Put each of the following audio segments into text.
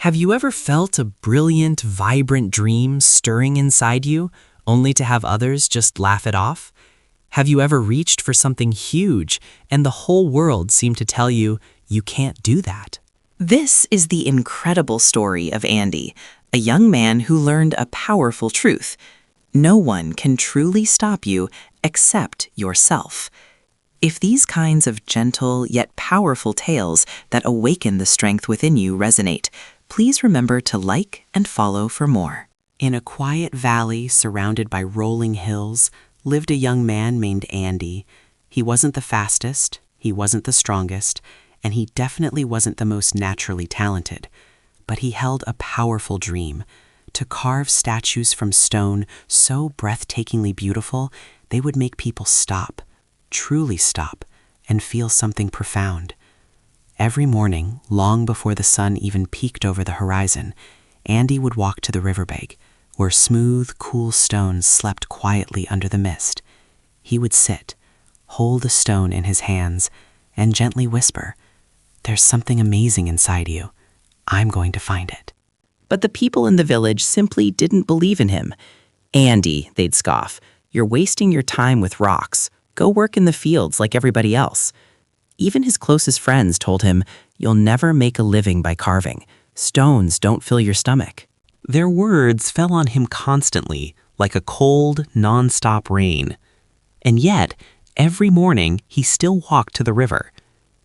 Have you ever felt a brilliant, vibrant dream stirring inside you, only to have others just laugh it off? Have you ever reached for something huge and the whole world seemed to tell you you can't do that? This is the incredible story of Andy, a young man who learned a powerful truth. No one can truly stop you except yourself. If these kinds of gentle yet powerful tales that awaken the strength within you resonate, please remember to like and follow for more. In a quiet valley surrounded by rolling hills lived a young man named Andy. He wasn't the fastest, he wasn't the strongest, and he definitely wasn't the most naturally talented. But he held a powerful dream: to carve statues from stone so breathtakingly beautiful they would make people stop, truly stop, and feel something profound. Every morning, long before the sun even peeked over the horizon, Andy would walk to the riverbank, where smooth, cool stones slept quietly under the mist. He would sit, hold a stone in his hands, and gently whisper, "There's something amazing inside you. I'm going to find it." But the people in the village simply didn't believe in him. "Andy," they'd scoff, "you're wasting your time with rocks. Go work in the fields like everybody else." Even his closest friends told him, "You'll never make a living by carving. Stones don't fill your stomach." Their words fell on him constantly, like a cold, non-stop rain. And yet, every morning he still walked to the river.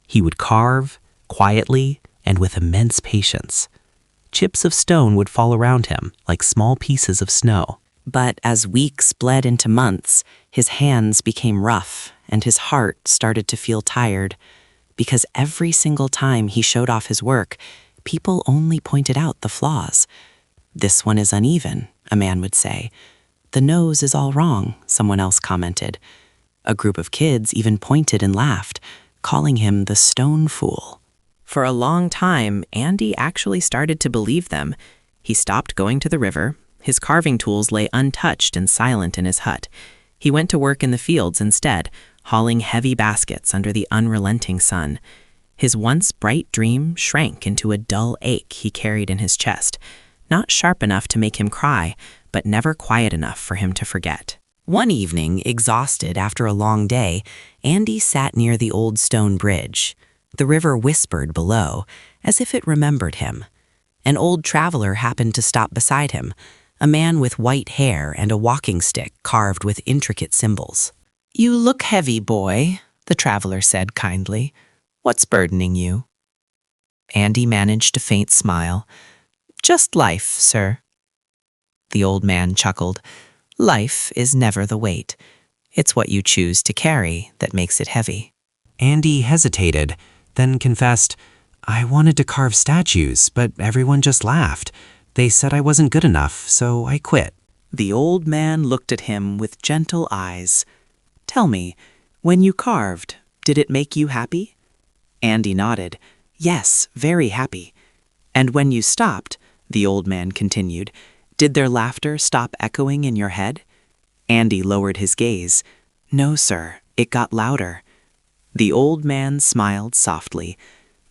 He would carve, quietly, and with immense patience. Chips of stone would fall around him like small pieces of snow. But as weeks bled into months, his hands became rough and his heart started to feel tired, because every single time he showed off his work, people only pointed out the flaws. "This one is uneven," a man would say. "The nose is all wrong," someone else commented. A group of kids even pointed and laughed, calling him the stone fool. For a long time, Andy actually started to believe them. He stopped going to the river. His carving tools lay untouched and silent in his hut. He went to work in the fields instead, hauling heavy baskets under the unrelenting sun. His once bright dream shrank into a dull ache he carried in his chest, not sharp enough to make him cry, but never quiet enough for him to forget. One evening, exhausted after a long day, Andy sat near the old stone bridge. The river whispered below, as if it remembered him. An old traveler happened to stop beside him, a man with white hair and a walking stick carved with intricate symbols. "You look heavy, boy," the traveler said kindly. "What's burdening you?" Andy managed a faint smile. "Just life, sir." The old man chuckled. "Life is never the weight. It's what you choose to carry that makes it heavy." Andy hesitated, then confessed, "I wanted to carve statues, but everyone just laughed. They said I wasn't good enough, so I quit." The old man looked at him with gentle eyes. "Tell me, when you carved, did it make you happy?" Andy nodded. "Yes, very happy." "And when you stopped," the old man continued, "did their laughter stop echoing in your head?" Andy lowered his gaze. "No, sir, it got louder." The old man smiled softly.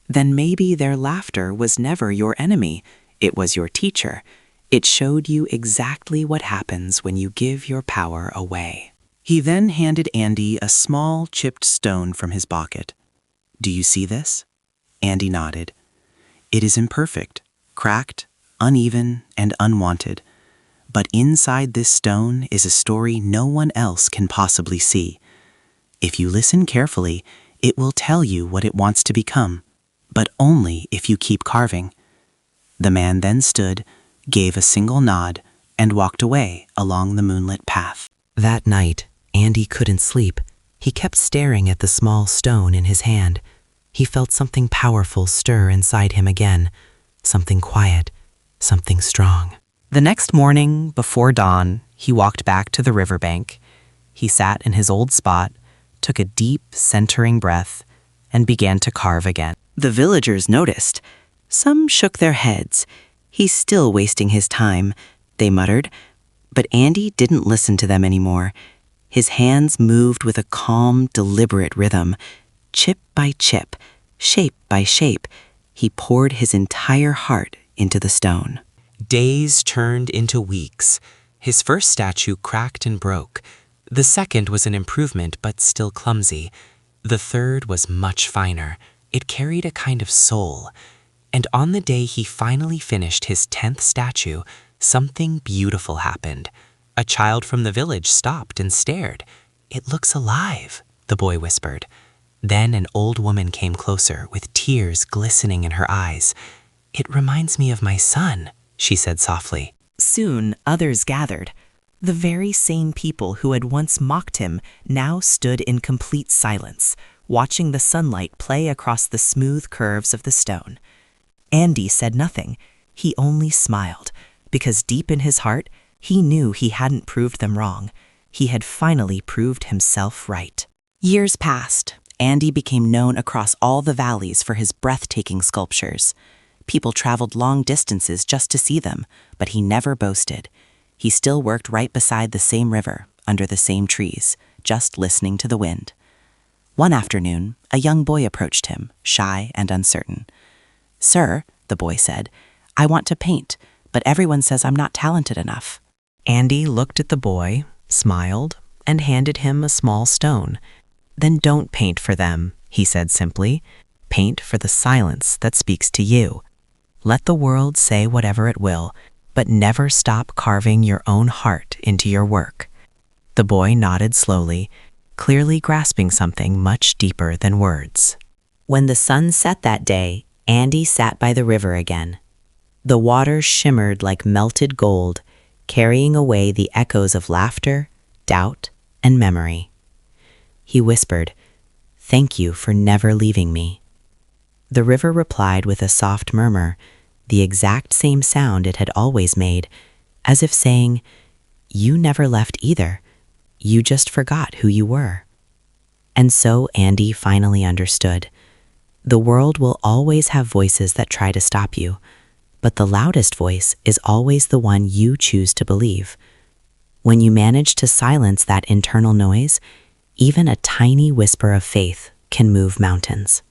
"Then maybe their laughter was never your enemy. It was your teacher. It showed you exactly what happens when you give your power away." He then handed Andy a small chipped stone from his pocket. "Do you see this?" Andy nodded. "It is imperfect, cracked, uneven, and unwanted. But inside this stone is a story no one else can possibly see. If you listen carefully, it will tell you what it wants to become, but only if you keep carving." The man then stood, gave a single nod, and walked away along the moonlit path. That night, Andy couldn't sleep. He kept staring at the small stone in his hand. He felt something powerful stir inside him again, something quiet, something strong. The next morning, before dawn, he walked back to the riverbank. He sat in his old spot, took a deep, centering breath, and began to carve again. The villagers noticed. Some shook their heads. "He's still wasting his time," they muttered. But Andy didn't listen to them anymore. His hands moved with a calm, deliberate rhythm. Chip by chip, shape by shape, he poured his entire heart into the stone. Days turned into weeks. His first statue cracked and broke. The second was an improvement, but still clumsy. The third was much finer. It carried a kind of soul. And on the day he finally finished his 10th statue, something beautiful happened. A child from the village stopped and stared. "It looks alive," the boy whispered. Then an old woman came closer, with tears glistening in her eyes. "It reminds me of my son," she said softly. Soon others gathered. The very same people who had once mocked him now stood in complete silence, watching the sunlight play across the smooth curves of the stone. Andy said nothing. He only smiled, because deep in his heart, he knew he hadn't proved them wrong. He had finally proved himself right. Years passed. Andy became known across all the valleys for his breathtaking sculptures. People traveled long distances just to see them, but he never boasted. He still worked right beside the same river, under the same trees, just listening to the wind. One afternoon, a young boy approached him, shy and uncertain. "Sir," the boy said, "I want to paint, but everyone says I'm not talented enough." Andy looked at the boy, smiled, and handed him a small stone. "Then don't paint for them," he said simply. "Paint for the silence that speaks to you. Let the world say whatever it will, but never stop carving your own heart into your work." The boy nodded slowly, clearly grasping something much deeper than words. When the sun set that day, Andy sat by the river again. The water shimmered like melted gold, carrying away the echoes of laughter, doubt, and memory. He whispered, "Thank you for never leaving me." The river replied with a soft murmur, the exact same sound it had always made, as if saying, "You never left either. You just forgot who you were." And so Andy finally understood. The world will always have voices that try to stop you, but the loudest voice is always the one you choose to believe. When you manage to silence that internal noise, even a tiny whisper of faith can move mountains.